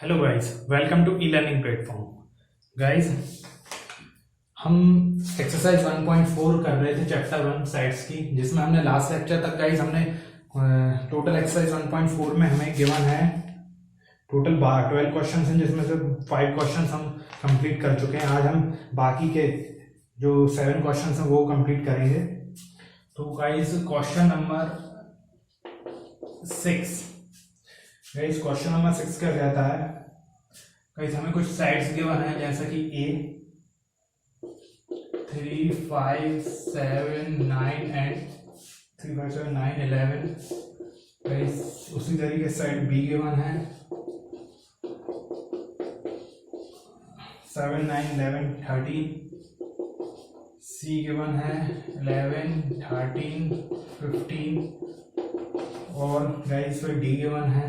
Hello guys, welcome to e learning platform. Guys, हम exercise 1.4 कर रहे थे चैप्टर 1 साइड्स की, जिसमें हमने लास्ट लेक्चर तक गाइस हमने टोटल एक्सरसाइज 1.4 में हमें गिवन है टोटल 12 क्वेश्चन हैं, जिसमें से 5 क्वेश्चन हम कंप्लीट कर चुके हैं। आज हम बाकी के जो 7 क्वेश्चन हैं वो कंप्लीट करेंगे। तो guys question number 6, guys question number 6 क्या कहता है। गाइस हमें कुछ साइड्स गिवन है, जैसा कि ए 3, 5, 7, 9 एंड 3, 5, 7, 9, 11। गाइस उसी तरीके साइड बी गिवन है 7, 9, 11, 13। सी गिवन है 11, 13, 15 और गाइस फिर डी गिवन है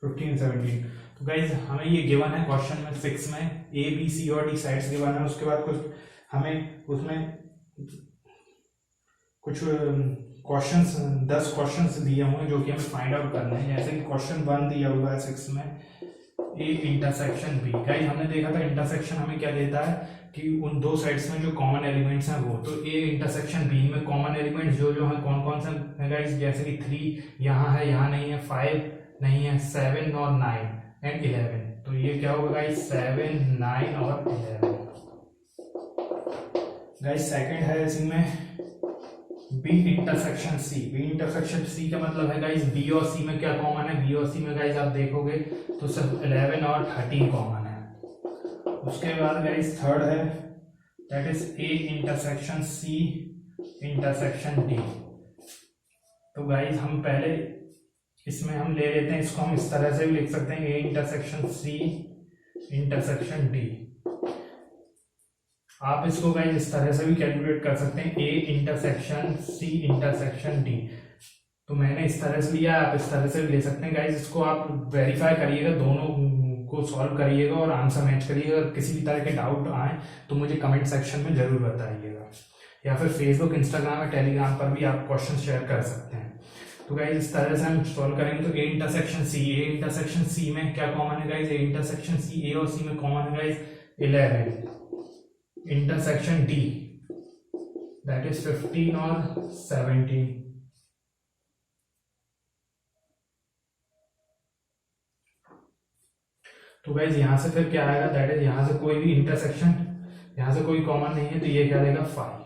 15, 17। तो गाइज हमें ये गिवन है क्वेश्चन में 6 में ए बी सी और डी साइड्स गिवन है। उसके बाद कुछ हमें उसमें कुछ क्वेश्चंस 10 क्वेश्चंस दिए हुए हैं जो कि हमें फाइंड आउट करना है। जैसे कि क्वेश्चन 1 दिया हुआ है 6 में, ए इंटरसेक्शन बी। गाइज हमने देखा था इंटरसेक्शन हमें क्या देता है कि उन दो साइड्स में जो कॉमन एलिमेंट्स हैं वो, तो ए इंटरसेक्शन बी में कॉमन एलिमेंट्स जो है कौन कौन से हैं गाइज, जैसे कि 3 यहाँ है, यहाँ नहीं है, 5 नहीं है, 7 और 9 एंड 11। तो ये क्या होगा गाइस, 7, 9 और 11। गाइस सेकंड है इसमें B intersection C. B intersection C का मतलब है गाइस बी और सी में क्या कॉमन है। बी और सी में गाइस आप देखोगे तो सिर्फ 11 और 13 कॉमन है। उसके बाद गाइस थर्ड है that is A intersection C intersection D. तो गाइस हम पहले इसमें हम ले लेते हैं, इसको हम इस तरह से भी लिख सकते हैं, A intersection C intersection D. आप इसको गाइस इस तरह से भी कैलकुलेट कर सकते हैं, A intersection C intersection D. तो मैंने इस तरह से लिया, आप इस तरह से भी ले सकते हैं। गाइस इसको आप वेरीफाई करिएगा, दोनों को सॉल्व करिएगा और आंसर मैच करिएगा। अगर किसी भी तरह के डाउट आए तो मुझे कमेंट सेक्शन में जरूर बताइएगा, या फिर फेसबुक, इंस्टाग्राम और टेलीग्राम पर भी आप क्वेश्चन शेयर कर सकते हैं। तो गाइस इस तरह से हम सॉल्व करेंगे। तो ए इंटरसेक्शन सी, ए इंटरसेक्शन सी में क्या कॉमन है गाइस, ए इंटरसेक्शन सी, ए और सी में कॉमन है guys 11। Intersection D that is 15 और 17। तो गाइस यहां से फिर क्या आएगा, दैट इज यहां से कोई भी इंटरसेक्शन, यहां से कोई कॉमन नहीं है, तो ये क्या देगा 5।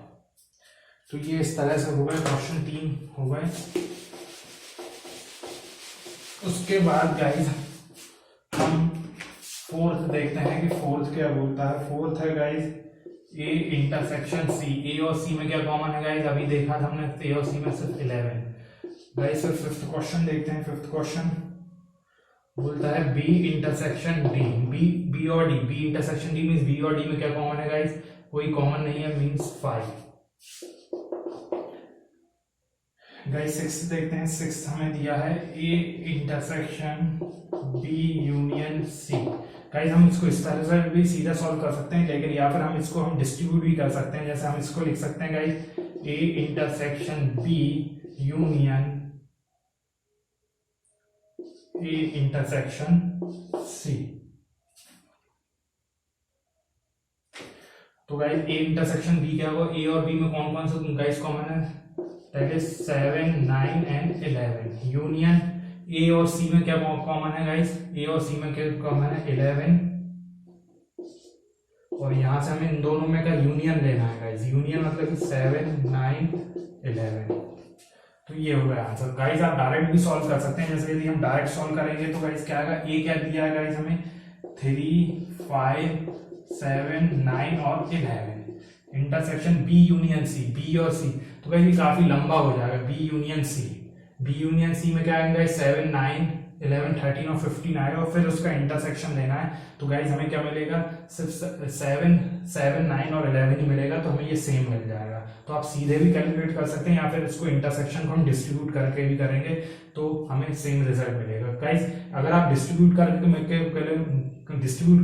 तो ये इस तरह से हो गए क्वेश्चन 3 हो गए। उसके बाद गाइस हम फोर्थ देखते हैं कि फोर्थ क्या बोलता है। फोर्थ है गाइस ए इंटरसेक्शन सी। ए और सी में क्या कॉमन है गाइस, अभी देखा था हमने, ए और सी में सिर्फ 11। गाइस फिर फिफ्थ क्वेश्चन देखते हैं। फिफ्थ क्वेश्चन बोलता है बी इंटरसेक्शन डी। बी और D, B intersection D means B और डी में क्या कॉमन है गाइस, कोई कॉमन नहीं है, मींस 5। गाइस सिक्स देखते हैं। सिक्स हमें दिया है A intersection B union C. Guys हम इसको इस तरह से भी सीधा सॉल्व कर सकते हैं, लेकिन या फिर हम इसको हम डिस्ट्रीब्यूट भी कर सकते हैं। जैसे हम इसको लिख सकते हैं guys A intersection B union A intersection C. तो गाइस ए इंटरसेक्शन बी क्या होगा, ए और बी में कौन कौन सा गाइस कॉमन है, दैट इज 7, 9 एंड 11। यूनियन ए और सी में क्या कॉमन है गाइस, ए और सी में क्या कॉमन है 11। और यहां से हमें इन दोनों में का यूनियन लेना है गाइस। यूनियन मतलब कि 7, 9, 11। तो ये हो गया आंसर। गाइस आप डायरेक्ट भी सॉल्व कर सकते हैं। जैसे यदि हम डायरेक्ट सॉल्व करेंगे तो गाइस क्या आएगा, ए क्या दिया है गाइस हमें 3, 5, 7, 9 और 11। Intersection B union C, B और सी, तो गाइस ये काफी लंबा हो जाएगा। B union C, B union C में क्या आएगा 7, 9, 11, 13 और 15 आएगा, और फिर उसका इंटरसेक्शन लेना है। तो गाइस हमें क्या मिलेगा, सिर्फ 7, 9 और 11 ही मिलेगा, तो हमें ये सेम मिल जाएगा। तो आप सीधे भी कैलकुलेट कर सकते हैं, या फिर इसको इंटरसेक्शन को हम डिस्ट्रीब्यूट करके भी करेंगे तो हमें सेम रिजल्ट मिलेगा गाइस। अगर आप डिस्ट्रीब्यूट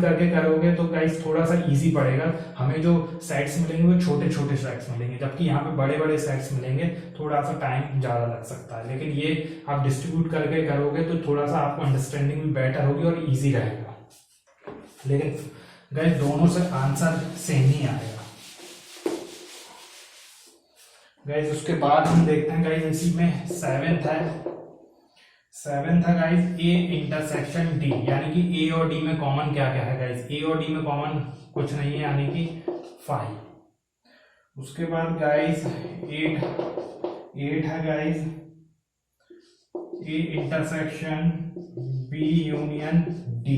करके करोगे तो गाइस थोड़ा सा इजी पड़ेगा, हमें जो सेट्स मिलेंगे वो छोटे छोटे सेट्स मिलेंगे, जबकि यहाँ पे बड़े बड़े सेट्स मिलेंगे, थोड़ा सा टाइम ज़्यादा लग सकता है। लेकिन ये आप डिस्ट्रीब्यूट करके करोगे तो थोड़ा सा आपको अंडरस्टैंडिंग भी बेटर होगी और ईजी रहेगा। लेकिन गाइस दोनों से आंसर सेम ही आएगा गाइस। उसके बाद हम देखते हैं गाइस इसी में सेवेंथ है गाइस, ए इंटरसेक्शन डी, यानी कि ए और डी में कॉमन क्या क्या है गाइस। ए और डी में कॉमन कुछ नहीं है, यानी कि 5। उसके बाद गाइस 8 है guys, A intersection B union D.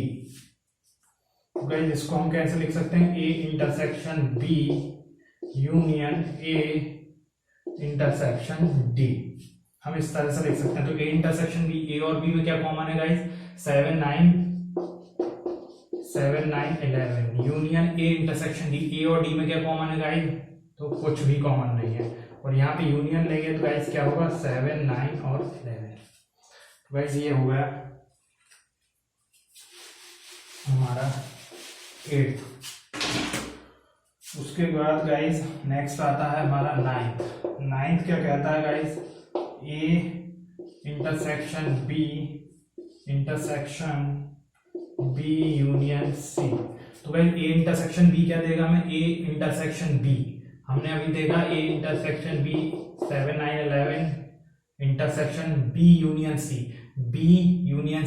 तो गाइस इसको हम कैसे लिख सकते हैं, A intersection B union A intersection D, हम इस तरह से लिख सकते हैं। तो ए इंटरसेक्शन बी, ए और बी में क्या कॉमन है guys, 7 9 11 union A intersection D. A और डी में क्या कॉमन है गाइस, तो कुछ भी कॉमन नहीं है, और यहाँ पे यूनियन लेंगे तो गाइस क्या होगा, 7 9 और 11। तो गाइस ये हो गया हमारा 8। उसके बाद गाइस नेक्स्ट आता है हमारा 9th क्या कहता है guys, A intersection B union C. तो गाइस ए इंटरसेक्शन बी क्या देगा हमें, ए इंटरसेक्शन बी हमने अभी देखा, A intersection B 7 9 11 intersection B union C, B union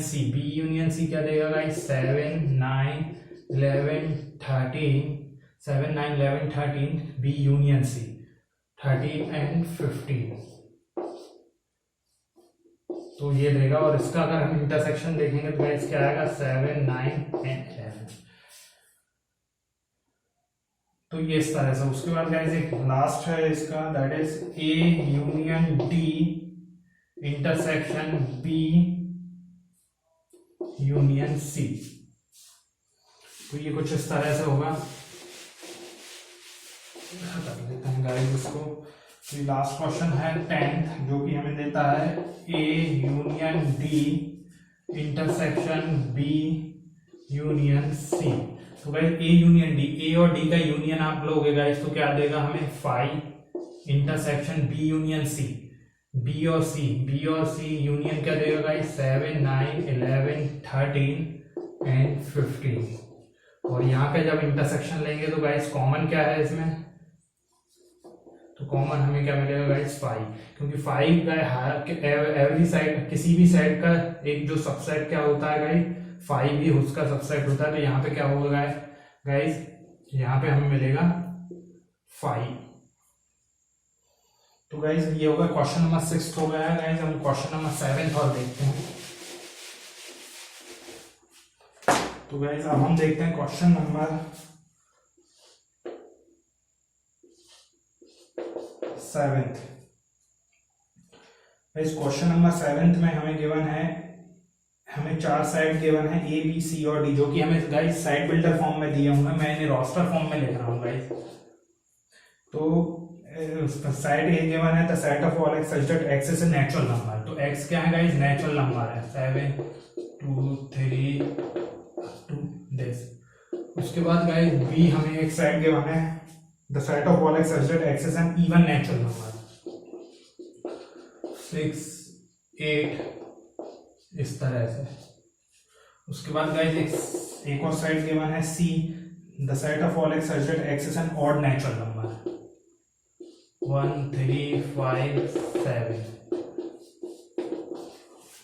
C क्या देगा guys, 7 9 11 13 7 9 11 13 B union C 13 and 15। तो ये देगा, और इसका अगर हम इंटरसेक्शन देखेंगे तो गाइस क्या आएगा, 7 9 एंड 11। तो ये इस तरह से। उसके बाद गाइस एक लास्ट है इसका, that is A union D intersection B union C. तो ये कुछ इस तरह से होगा, कर लेते हैं गाइस इसको। तो लास्ट क्वेश्चन है 10th, जो कि हमें देता है A union D intersection B union C. तो guys A union D, A और डी का यूनियन आप लोगे गाइस तो क्या देगा हमें, 5 intersection B union C, B और सी यूनियन क्या देगा गाइस, 7 9 11 13 एंड 15। और यहाँ पे जब इंटरसेक्शन लेंगे तो गाइस कॉमन क्या है इसमें, तो कॉमन हमें क्या मिलेगा गाइस, 5, क्योंकि 5 का एवरी साइड, किसी भी साइड का एक जो सबसेट क्या होता है गाइस, 5 भी उसका सबसेट होता है। तो यहाँ पे क्या होगा गाइस, यहाँ पे हमें मिलेगा 5। तो गाइस ये होगा क्वेश्चन नंबर 6 हो गया है गाइस। हम क्वेश्चन नंबर 7 और देखते हैं। तो गाइस अब हम देखते हैं क्वेश्चन नंबर 7। इस क्वेश्चन नंबर 7 में हमें गिवन है, हमें 4 साइड गिवन है, ए बी सी और डी, जो कि हमें गाइस साइड बिल्डर फॉर्म में दिए हुए हैं। मैं इन्हें रोस्टर फॉर्म में लिख रहा हूँ गाइस। तो साइड ए गिवन है, the set of all x such that x is a natural number. तो एक्स क्या है गाइस, नेचुरल नंबर है, 7 2 3 2 दिस। उसके बाद गाइस बी हमें एक साइड गिवन है, the set of all x such that x is an even natural number, 6 8 इस तरह से। उसके बाद गाइस एक और साइड गिवन है C, the set of all x such that x is an odd natural number, 1 3 5 7।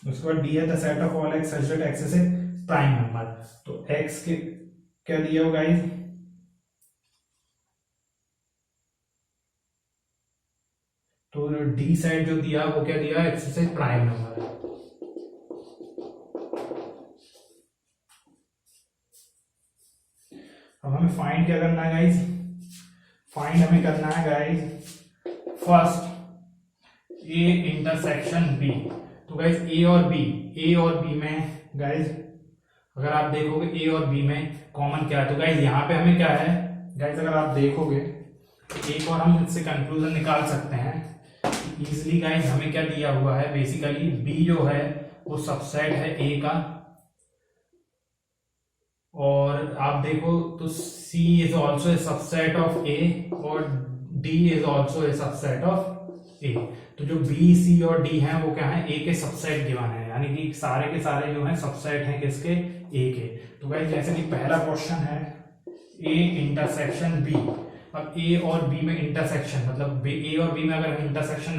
उसके बाद D है, the set of all x such that x is a prime number। तो x के क्या दिया हो गाइस, तो डी साइड जो दिया वो क्या दिया, एक्स से प्राइम नंबर है। अब हमें फाइंड क्या करना है गाइस, फाइंड हमें करना है guys first A intersection B. तो गाइस ए और बी में गाइस अगर आप देखोगे ए और बी में कॉमन क्या है, तो गाइस यहाँ पे हमें क्या है गाइस, अगर आप देखोगे एक और हम इससे कंक्लूजन निकाल सकते हैं, इजिली गाइस हमें क्या दिया हुआ है, बेसिकली बी जो है वो सबसेट है ए का, और आप देखो तो C is also a subset of A और D is also a subset of A. तो जो बी सी और डी हैं वो क्या है, ए के सबसेट गिवन है, यानी कि सारे के सारे जो हैं सबसेट हैं किसके, ए के। तो गाइस जैसे कि पहला क्वेश्चन है ए इंटरसेक्शन बी। अब ए और बी में इंटरसेक्शन मतलब ए और बी में अगर हम इंटरसेक्शन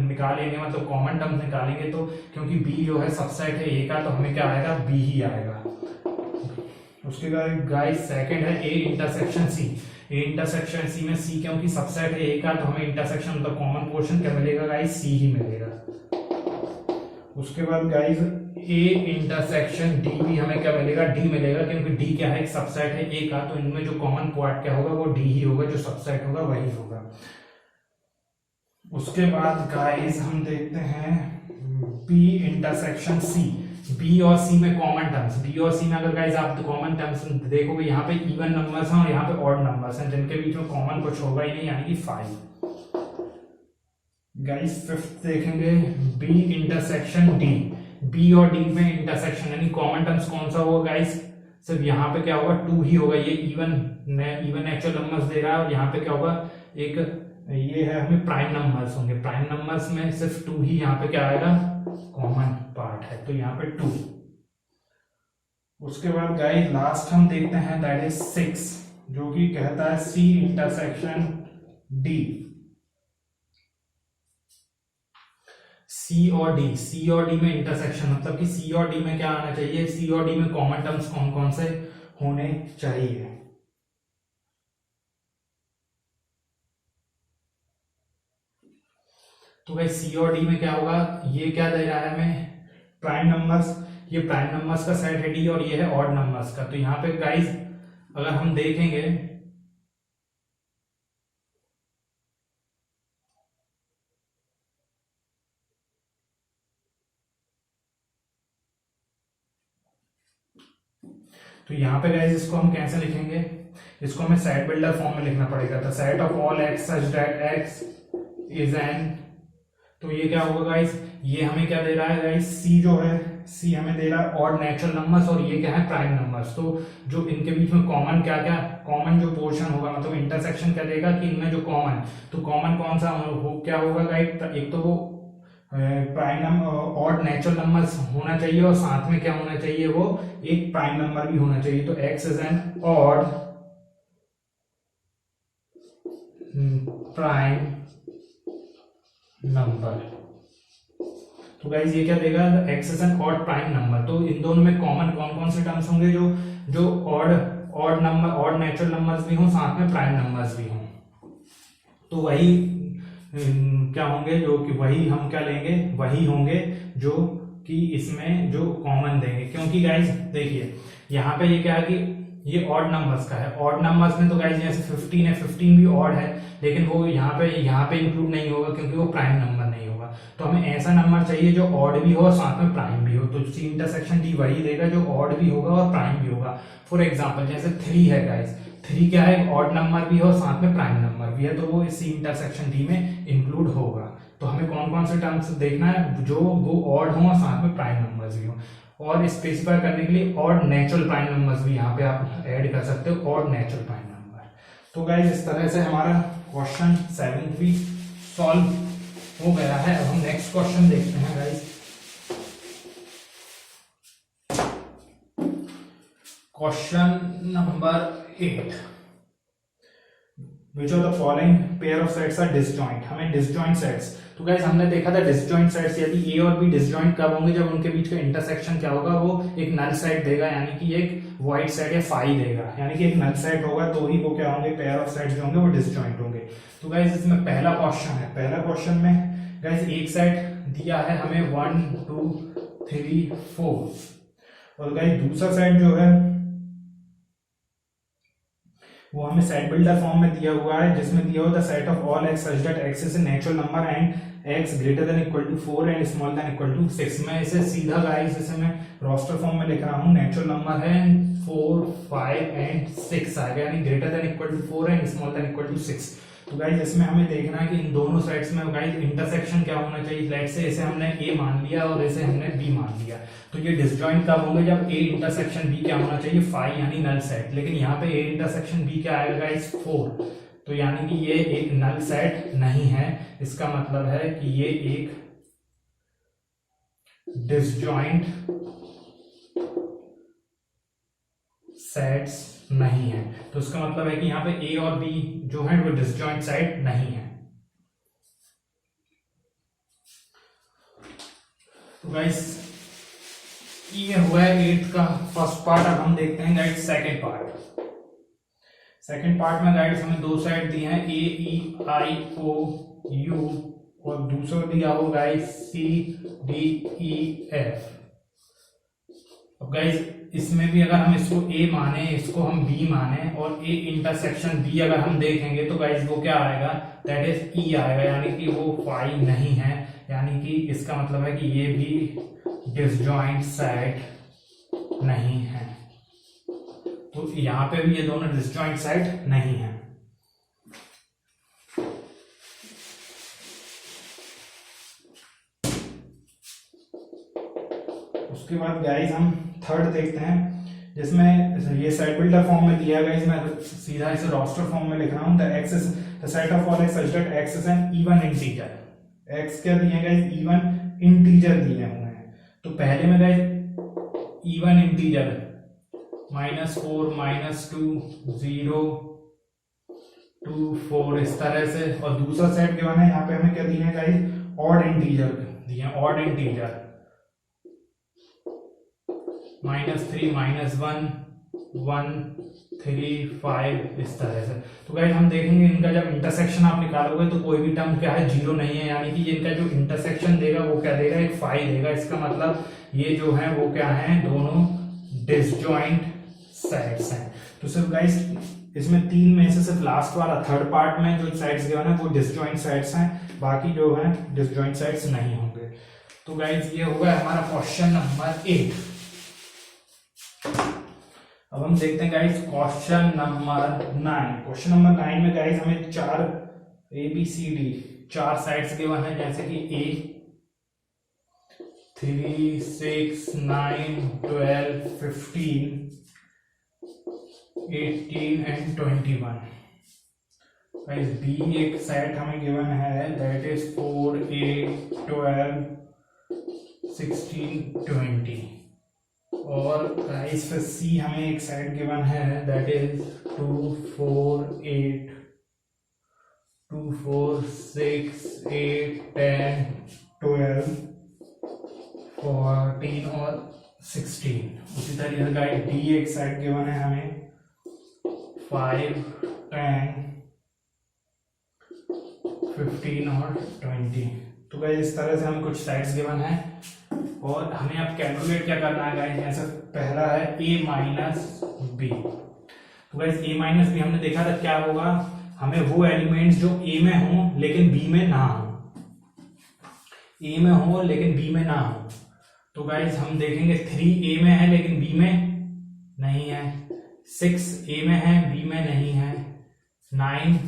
निकालेंगे मतलब कॉमन टर्म्स निकालेंगे, तो क्योंकि बी जो है सबसेट है ए का तो हमें क्या आएगा, बी ही आएगा। उसके बाद गाइस सेकंड है A intersection C. A intersection सी में सी क्योंकि सबसेट है ए का तो हमें इंटरसेक्शन मतलब कॉमन पोर्शन क्या मिलेगा गाइस, सी ही मिलेगा। उसके बाद गाइस ए इंटरसेक्शन डी भी हमें क्या मिलेगा, डी मिलेगा, क्योंकि डी क्या है, एक सबसेट है ए का, तो इनमें जो कॉमन पार्ट क्या होगा वो डी ही होगा, जो सबसेट होगा वही होगा। उसके बाद गाइस हम देखते हैं बी इंटरसेक्शन सी। बी और सी में कॉमन टर्म्स, बी और सी में अगर गाइस आप कॉमन टर्म्स देखोगे, यहाँ पे इवन नंबर्स हैं और यहाँ पे ऑड नंबर्स हैं, जिनके बीच में कॉमन कुछ होगा ही नहीं, यानी कि 5। गाइस फिफ्थ देखेंगे बी इंटरसेक्शन डी। बी और डी में इंटरसेक्शन यानी कॉमन टर्म्स कौन सा होगा गाइस, सिर्फ यहाँ पे क्या होगा, 2 ही होगा। ये इवन नेचुरल नंबर्स दे रहा है और यहाँ पे क्या होगा, एक ये है हमें प्राइम नंबर्स होंगे, प्राइम नंबर्स में सिर्फ 2 ही यहाँ पे क्या आएगा, कॉमन पार्ट है, तो यहाँ पे 2। उसके बाद गाइस लास्ट हम देखते हैं दैट इज 6, जो कि कहता है सी इंटरसेक्शन डी। सी और डी, सी और डी में इंटरसेक्शन मतलब कि सी और डी में क्या आना चाहिए, सी और डी में कॉमन टर्म्स कौन कौन से होने चाहिए। तो भाई सी और डी में क्या होगा, ये क्या दे रहा है हमें, प्राइम नंबर्स, ये प्राइम नंबर्स का सेट है डी और ये है ऑड नंबर्स का। तो यहाँ पे गाइस अगर हम देखेंगे तो यहाँ पे गाइस इसको हम कैसे लिखेंगे, इसको हमें सेट बिल्डर फॉर्म में लिखना पड़ेगा। तो set of all x such that x is an, तो ये क्या होगा गाइस, ये हमें क्या दे रहा है गाइस, सी जो है, सी हमें दे रहा है ऑड नेचुरल नंबर्स और ये क्या है, प्राइम नंबर्स। तो जो इनके बीच में कॉमन क्या क्या, कॉमन जो पोर्शन होगा मतलब इंटरसेक्शन क्या देगा कि इनमें जो कॉमन, तो कॉमन कौन सा हो, क्या होगा गाइस, एक तो वो prime number odd natural numbers होना चाहिए और साथ में क्या होना चाहिए, वो एक प्राइम नंबर भी होना चाहिए। तो x is an odd prime number. तो गाइस ये क्या देगा, x is an odd prime number. तो इन दोनों में कॉमन कौन कौन से टर्म्स होंगे, जो जो odd number, odd natural numbers भी हों, साथ में प्राइम नंबर्स भी हों। तो वही क्या होंगे, जो कि वही हम क्या लेंगे, वही होंगे जो कि इसमें जो कॉमन देंगे। क्योंकि गाइस देखिए यहाँ पे ये क्या है कि ये ऑड नंबर्स का है, ऑड नंबर्स में तो गाइस जैसे 15 है, 15 भी ऑड है, लेकिन वो यहाँ पे इंक्लूड नहीं होगा क्योंकि वो प्राइम नंबर नहीं होगा। तो हमें ऐसा नंबर चाहिए जो ऑड भी हो साथ में प्राइम भी हो। तो सी इंटरसेक्शन डी वही देगा जो ऑड भी होगा और प्राइम भी होगा। फॉर एग्जाम्पल जैसे 3 है गाइस, 3 क्या है, ऑड नंबर भी हो साथ में प्राइम नंबर भी है, तो वो इस सी इंटरसेक्शन डी में इंक्लूड होगा। तो हमें कौन कौन से टर्म्स देखना है, जो वो ऑड हो और साथ में प्राइम नंबर्स भी हो। और स्पेसिफाई करने के लिए ऑड नेचुरल प्राइम नंबर्स भी यहाँ पे आप ऐड कर सकते हो, ऑड नेचुरल प्राइम नंबर। तो गाइस इस तरह से हमारा क्वेश्चन 7 भी सॉल्व हो गया है। अब हम नेक्स्ट क्वेश्चन देखते हैं guys. Question number 8, which of the following pair of sets are disjoint। हमें disjoint sets, तो गाइस हमने देखा था disjoint sets यदि A और B disjoint कब होंगे, जब उनके बीच का इंटरसेक्शन क्या होगा, वो एक नल सेट देगा, यानी कि एक void सेट या फाई देगा, यानी कि एक नल सेट होगा तो ही वो क्या होंगे, पेयर ऑफ सेट्स जो होंगे वो disjoint होंगे। तो गाइस इसमें पहला क्वेश्चन है, पहला क्वेश्चन में गाइस एक सेट दिया है हमें 1 2 3 4 और गाइस दूसरा सेट जो है वो हमें सेट बिल्डर फॉर्म में दिया हुआ है, जिसमें दिया हुआ set of all x such that x is a natural number and x greater than equal to 4 and small than equal to 6। मैं इसे सीधा गाइस इसे मैं रोस्टर फॉर्म में लिख रहा हूँ, नेचुरल नंबर है 4 5 एंड 6 आएगा, यानी greater than equal to 4 and small than equal to 6। तो गाइज इसमें हमें देखना है कि इन दोनों सेट्स में गाइज इंटरसेक्शन क्या होना चाहिए। लेट से इसे हमने ए मान लिया और इसे हमने बी मान लिया, तो ये डिसजॉइंट कब होंगे, जब ए इंटरसेक्शन बी क्या होना चाहिए, 5 यानी नल सेट। लेकिन यहाँ पे ए इंटरसेक्शन बी क्या आएगा गाइज, 4, तो यानी कि ये एक नल सेट नहीं है। इसका मतलब है कि ये एक डिसजॉइंट सेट्स नहीं है। तो इसका मतलब है कि यहाँ पे ए और बी जो है वो डिसजॉइंट सेट नहीं है। तो गाइस ये हुआ है 8th का फर्स्ट पार्ट। अब हम देखते हैं guys second part. Second part में गाइस हमें दो सेट दिए हैं, ए ई आई ओ यू, और दूसरा दिया हो guys C D E F. अब गाइस इसमें भी अगर हम इसको ए माने, इसको हम बी माने, और ए इंटरसेक्शन बी अगर हम देखेंगे तो गाइस वो क्या आएगा, दैट इज ई आएगा, यानी कि वो 5 नहीं है। यानी कि इसका मतलब है कि ये भी डिसजॉइंट सेट नहीं है। तो यहां पे भी ये दोनों डिसजॉइंट सेट नहीं है। उसके बाद गाइस हम थर्ड देखते हैं, जिसमें ये सेट बिल्डर फॉर्म में दिया गया। मैं सीधा इसे रोस्टर फॉर्म में लिख रहा हूं। The set of all x such that x is an even integer. X क्या दिए गाइस, इवन इंटीजर दिए हुए हैं। तो पहले में गाइस इवन इंटीजर -4 -2 0 2 4 इस तरह से, और दूसरा सेट गिवन है यहाँ पे हमें क्या दिए गाइस, ऑड इंटीजर दिए, ऑड इंटीजर -3 -1 1 3 5 इस तरह से। तो गाइस हम देखेंगे इनका जब इंटरसेक्शन आप निकालोगे तो कोई भी टर्म क्या है, 0 नहीं है, यानी कि इनका जो इंटरसेक्शन देगा वो क्या देगा, एक 5 देगा। इसका मतलब ये जो है वो क्या है, दोनों डिसजॉइंट सेट्स हैं। तो सिर्फ गाइस इसमें 3 में से सिर्फ लास्ट वाला थर्ड पार्ट में जो सेट्स गिवन है वो डिसजॉइंट सेट्स हैं, बाकी जो है डिसजॉइंट सेट्स नहीं होंगे। तो गाइस ये होगा हमारा क्वेश्चन नंबर 8। अब हम देखते हैं guys question number 9। Question number 9 में गाइस हमें 4 ABCD 4 साइड्स गिवन है, जैसे कि A 3 6 9 12 15 18 एंड 21। गाइस B एक सेट हमें गिवन है, दैट इज 4 8 12 16 20, और गाइस फिर सी हमें एक सेट गिवन है, दैट इज 2 4 8 2 4 6 8 10 12 14 और 16। उसी तरीके से गाइस डी एक सेट गिवन है हमें 5 10 15 और 20। तो गाइस इस तरह से हमें कुछ सेट्स गिवन है, और हमें अब कैलकुलेट क्या करना है गाइस। जैसे पहला है a माइनस बी। तो गाइस a माइनस बी हमने देखा था क्या होगा, हमें वो एलिमेंट्स जो a में हो लेकिन b में ना हो, a में हो लेकिन b में ना हो। तो गाइस हम देखेंगे 3 a में है लेकिन b में नहीं है, 6 a में है b में नहीं है, 9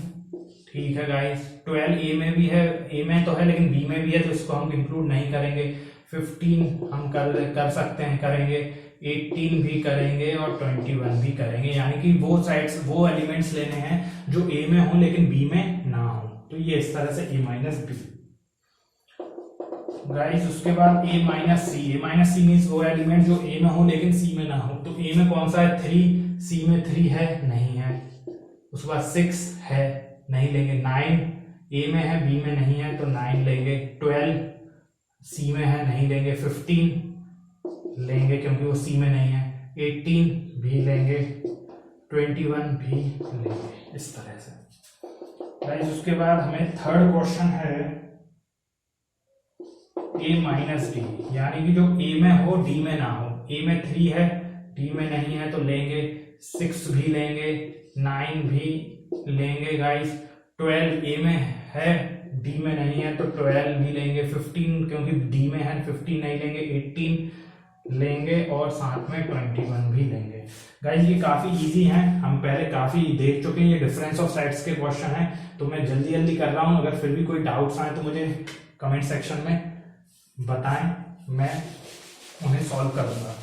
ठीक है गाइस, 12 a में भी है, a में तो है लेकिन b में भी है, तो इसको हम इंक्लूड नहीं करेंगे। 15 हम कर सकते हैं, करेंगे, 18 भी करेंगे और 21 भी करेंगे, यानी कि वो साइड्स वो एलिमेंट्स लेने हैं जो a में हो लेकिन b में ना हो। तो ये इस तरह से a माइनस बी गाइस। उसके बाद a माइनस सी मीन्स वो एलिमेंट जो a में हो लेकिन c में ना हो। तो a में कौन सा है, 3, c में 3 है, नहीं है। उसके बाद 6 है, नहीं लेंगे। 9 a में है b में नहीं है, तो 9 लेंगे। 12 सी में है, नहीं लेंगे। 15 लेंगे क्योंकि वो सी में नहीं है। 18 भी लेंगे, 21 भी लेंगे, इस तरह से गाइस। उसके बाद हमें थर्ड क्वेश्चन है a माइनस डी, यानी कि जो a में हो d में ना हो। a में 3 है, d में नहीं है, तो लेंगे। 6 भी लेंगे, 9 भी लेंगे गाइस। 12 a में है, d में नहीं है, तो 12 भी लेंगे। 15 क्योंकि d में है, 15 नहीं लेंगे। 18 लेंगे और साथ में 21 भी लेंगे। गाइज ये काफी इजी हैं, हम पहले काफी देख चुके हैं, ये डिफरेंस ऑफ सेट्स के क्वेश्चन हैं, तो मैं जल्दी जल्दी कर रहा हूं। अगर फिर भी कोई डाउट्स आए तो मुझे कमेंट सेक्शन में बताएं, मैं उन्हें सॉल्व करूंगा।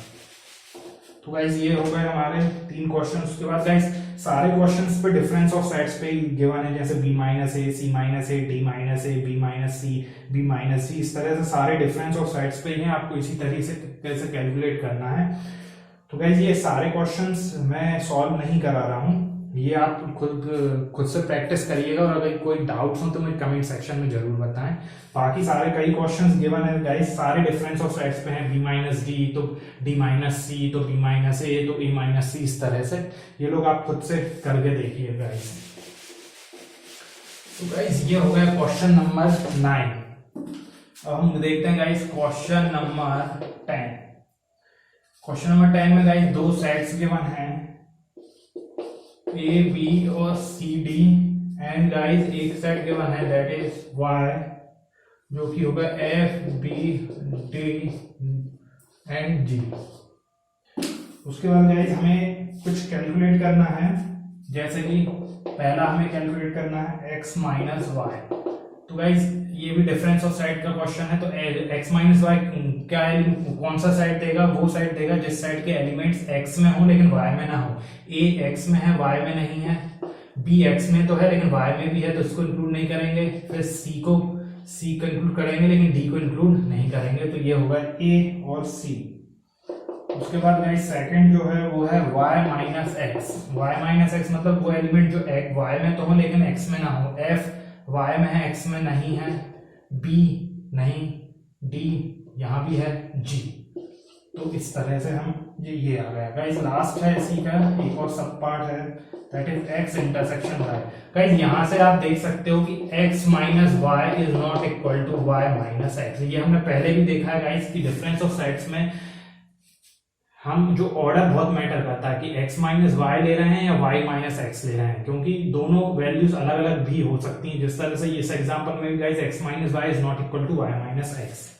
तो गाइज ये हो गए हमारे 3 क्वेश्चन। उसके बाद गाइज सारे क्वेश्चंस पे डिफरेंस ऑफ सेट्स पे गिवन है, जैसे b माइनस ए, सी माइनस ए, डी माइनस ए, बी माइनस सी, बी माइनस सी, इस तरह से सारे डिफरेंस ऑफ सेट्स पे हैं, आपको इसी तरीके से कैसे कैलकुलेट करना है। तो गाइज ये सारे क्वेश्चंस मैं सॉल्व नहीं करा रहा हूँ, ये आप खुद से प्रैक्टिस करिएगा, और अगर कोई डाउट्स हो तो मुझे कमेंट सेक्शन में जरूर बताएं। बाकी सारे कई क्वेश्चंस गिवन है गाइस, सारे डिफरेंस ऑफ सेट्स पे हैं, बी माइनस डी तो डी माइनस सी तो बी माइनस ए तो ए माइनस सी, इस तरह से ये लोग आप खुद से करके देखिए गाइस। तो गाइस ये हो गया क्वेश्चन नंबर 9। अब हम देखते हैं guys question number 10। Question number 10 में गाइस 2 सेट्स गिवन हैं, ए बी और सी डी, एंड गाइस एक सेट गिवन है दैट इज वाई, जो कि होगा एफ बी डी एंड जी। उसके बाद गाइस हमें कुछ कैलकुलेट करना है, जैसे कि पहला हमें कैलकुलेट करना है x माइनस वाई। तो गाइस ये भी डिफरेंस ऑफ साइड का क्वेश्चन है, तो x माइनस वाई क्या कौन सा साइड देगा, वो साइड देगा जिस साइड के एलिमेंट्स x में हो लेकिन y में ना हो। a x में है y में नहीं है, b x में तो है लेकिन y में भी है तो इसको इंक्लूड नहीं करेंगे, फिर c को इंक्लूड करेंगे लेकिन d को इंक्लूड नहीं करेंगे, तो ये होगा a और c। उसके बाद गाइस सेकंड जो है वो है y minus x. Y minus x मतलब वो एलिमेंट जो y में तो हो लेकिन x में ना हो, f y में है x में नहीं है, b नहीं, d यहाँ भी है, g। तो इस तरह से हम ये आ गया गाइस। लास्ट है इसी का एक और सब पार्ट है, that is x intersection y। Guys यहाँ से आप देख सकते हो कि x minus y is not equal to y minus x. ये हमने पहले भी देखा है गाइस कि डिफरेंस ऑफ सेट्स में हम जो ऑर्डर बहुत मैटर करता है कि x माइनस वाई ले रहे हैं या y माइनस एक्स ले रहे हैं, क्योंकि दोनों वैल्यूज अलग अलग भी हो सकती हैं। जिस तरह से इस एग्जांपल में guys x minus y is not equal to y minus x.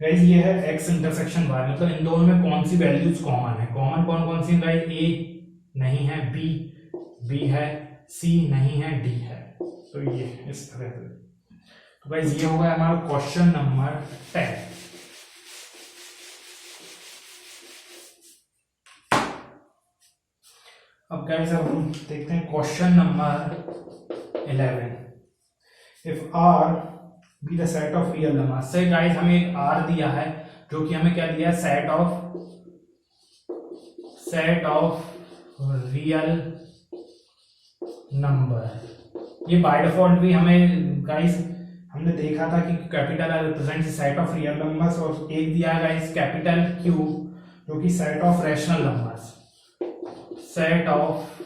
Guys ये है x इंटरसेक्शन y, मतलब इन दोनों में कौन सी वैल्यूज कॉमन है। कॉमन कौन कौन सी गाइस, a नहीं है, b है, c नहीं है, d है। तो ये इस तरह से। तो गाइस ये होगा हमारा क्वेश्चन नंबर 10। अब गाइस अब हम देखते हैं question number 11। If R be the set of real number, से गाइस हमें एक R दिया है जो कि हमें क्या दिया है, सेट ऑफ रियल नंबर। ये बाय डिफॉल्ट भी हमें गाइस हमने देखा था कि capital R represents set of real numbers, और एक दिया है गाइस कैपिटल Q जो कि set of rational numbers, set of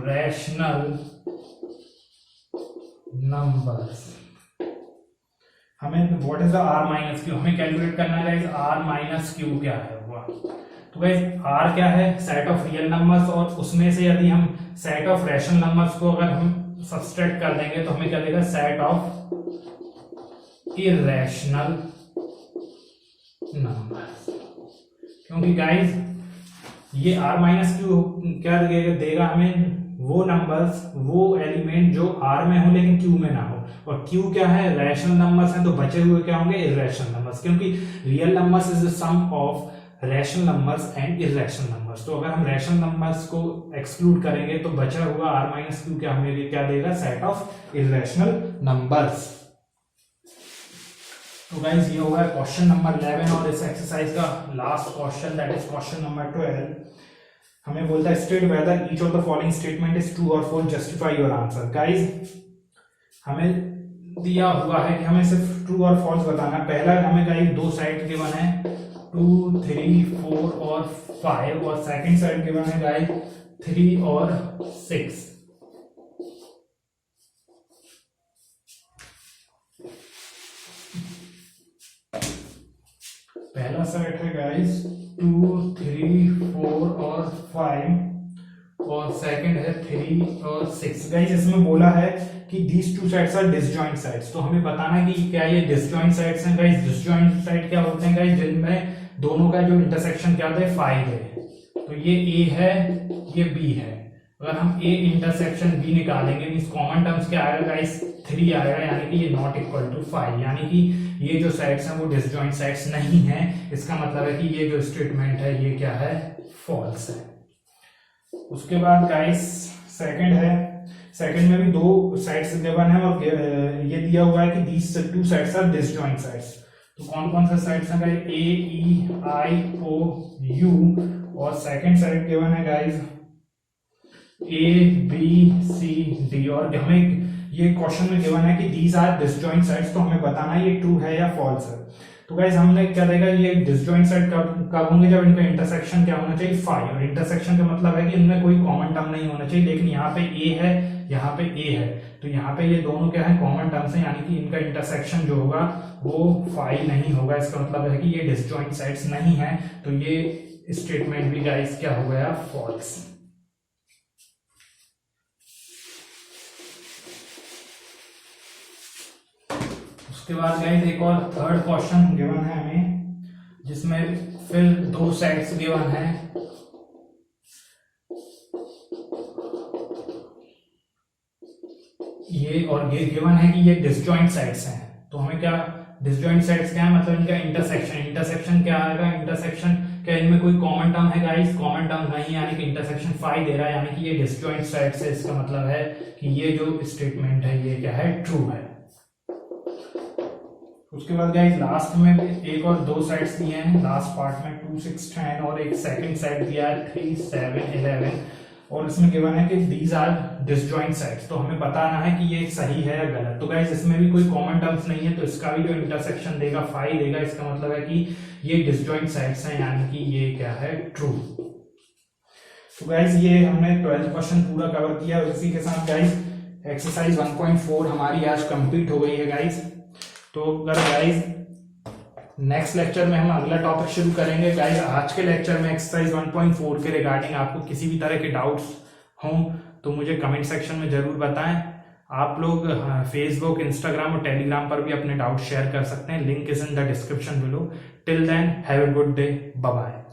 rational numbers. हमें what is the R minus Q, हमें कैलकुलेट करना है गाइस R माइनस क्यू क्या है हुआ। तो गाइस R क्या है, सेट ऑफ रियल नंबर्स, और उसमें से यदि हम सेट ऑफ रैशनल नंबर्स को अगर हम सब्सट्रैक्ट कर देंगे तो हमें क्या देगा, सेट ऑफ इरैशनल नंबर्स। क्योंकि गाइस ये R माइनस क्यू क्या देगा हमें, वो नंबर्स, वो एलिमेंट जो R में हो लेकिन Q में ना हो, और Q क्या है, रैशनल नंबर्स हैं, तो बचे हुए क्या होंगे, इरैशनल नंबर्स। क्योंकि real numbers is the sum of rational numbers and irrational numbers. तो अगर हम रैशनल नंबर्स को एक्सक्लूड करेंगे तो बचा हुआ R माइनस क्यू क्या हमें क्या देगा, सेट ऑफ इरैशनल नंबर्स। तो गाइस ये होगा क्वेश्चन नंबर 11, और इस एक्सरसाइज का last question that is question number 12। हमें बोलता है state whether each of the following statement is true और false, justify your answer. Guys हमें दिया हुआ है कि हमें सिर्फ ट्रू और फॉल्स बताना है। पहला हमें गाइस 2 साइड गिवन है 2, 3, 4 और 5, और सेकंड साइड गिवन है गाइस 3 और 6। पहला सेट है गाइस 2, 3, 4 और 5, और सेकंड है 3 और 6। गाइस इसमें बोला है कि these two sides are disjoint sides, तो हमें बताना है कि क्या ये disjoint sides हैं। गाइस disjoint साइड क्या होते हैं गाइस, जिनमें दोनों का जो इंटरसेक्शन क्या होता है 5 है, तो ये ए है ये बी है। अगर हम ए इंटरसेक्शन बी निकालेंगे मींस कॉमन टर्म्स क्या आएगा गाइस 3 आएगा, यानी कि ये नॉट इक्वल टू 5, यानी कि ये जो साइड्स हैं वो डिसजॉइंट साइड्स नहीं है। इसका मतलब है कि ये जो स्टेटमेंट है ये क्या है फॉल्स है। उसके बाद गाइस सेकंड है, सेकंड में भी दो साइड्स गिवन है और ये दिया हुआ है कि these two sides are disjoint sides. तो कौन कौन से साइड्स हैं guys A E I O U, और सेकंड साइड गिवन है guys A B C D, और हमें ये क्वेश्चन में गिवन है कि दीज आर डिसजॉइंट साइड्स, तो हमें बताना है ये ट्रू है या फॉल्स है। तो गाइस हमने क्या देखा ये डिसजॉइंट साइड कब होंगे जब इनका इंटरसेक्शन क्या होना चाहिए 5, और इंटरसेक्शन का मतलब है कि इनमें कोई कॉमन टर्म नहीं होना चाहिए, लेकिन यहाँ पे ए है यहाँ पे ए है, तो यहाँ पे ये दोनों क्या है कॉमन टर्म्स हैं, यानी कि इनका इंटरसेक्शन जो होगा वो 5 नहीं होगा। इसका मतलब है कि ये डिसजॉइंट साइड्स नहीं है, तो ये स्टेटमेंट भी गाइस क्या हो गया फॉल्स। उसके बाद गाइस एक और थर्ड क्वेश्चन गिवन है हमें, जिसमें फिर दो साइड्स गिवन है। ये और ये गिवन है कि ये डिसजॉइंट साइड्स हैं, तो हमें क्या डिसजॉइंट साइड्स क्या है मतलब इनका इंटरसेक्शन, इंटरसेक्शन क्या आएगा इंटरसेक्शन क्या इनमें कोई कॉमन टर्म है गाइस, कॉमन टर्म नहीं, यानी कि इंटरसेक्शन 5 दे रहा है, यानी कि ये डिसजॉइंट साइड्स है। इसका मतलब है कि ये जो स्टेटमेंट है ये क्या है ट्रू है। उसके बाद गाइस लास्ट में एक और दो साइड्स दिए हैं लास्ट पार्ट में 2 6 10, और एक सेकंड साइड दिया है 3 7 11, और इसमें गिवन है कि दीज आर डिसजॉइंट साइड्स, तो हमें बताना है कि ये सही है या गलत। तो गाइस इसमें भी कोई कॉमन टर्म्स नहीं है, तो इसका भी जो इंटरसेक्शन देगा 5 देगा, इसका मतलब है कि ये डिसजॉइंट साइड्स हैं, यानी कि ये क्या है ट्रू। तो गाइस ये हमने 12th क्वेश्चन पूरा कवर किया, और इसी के साथ गाइस एक्सरसाइज 1.4 हमारी आज कंप्लीट हो गई है गाइस। तो अगर गाइस नेक्स्ट लेक्चर में हम अगला टॉपिक शुरू करेंगे गाइस। आज के लेक्चर में एक्सरसाइज 1.4 के रिगार्डिंग आपको किसी भी तरह के डाउट्स हों तो मुझे कमेंट सेक्शन में जरूर बताएं। आप लोग फेसबुक, इंस्टाग्राम और टेलीग्राम पर भी अपने डाउट शेयर कर सकते हैं, link is in the description below. Till then have a good day, bye bye.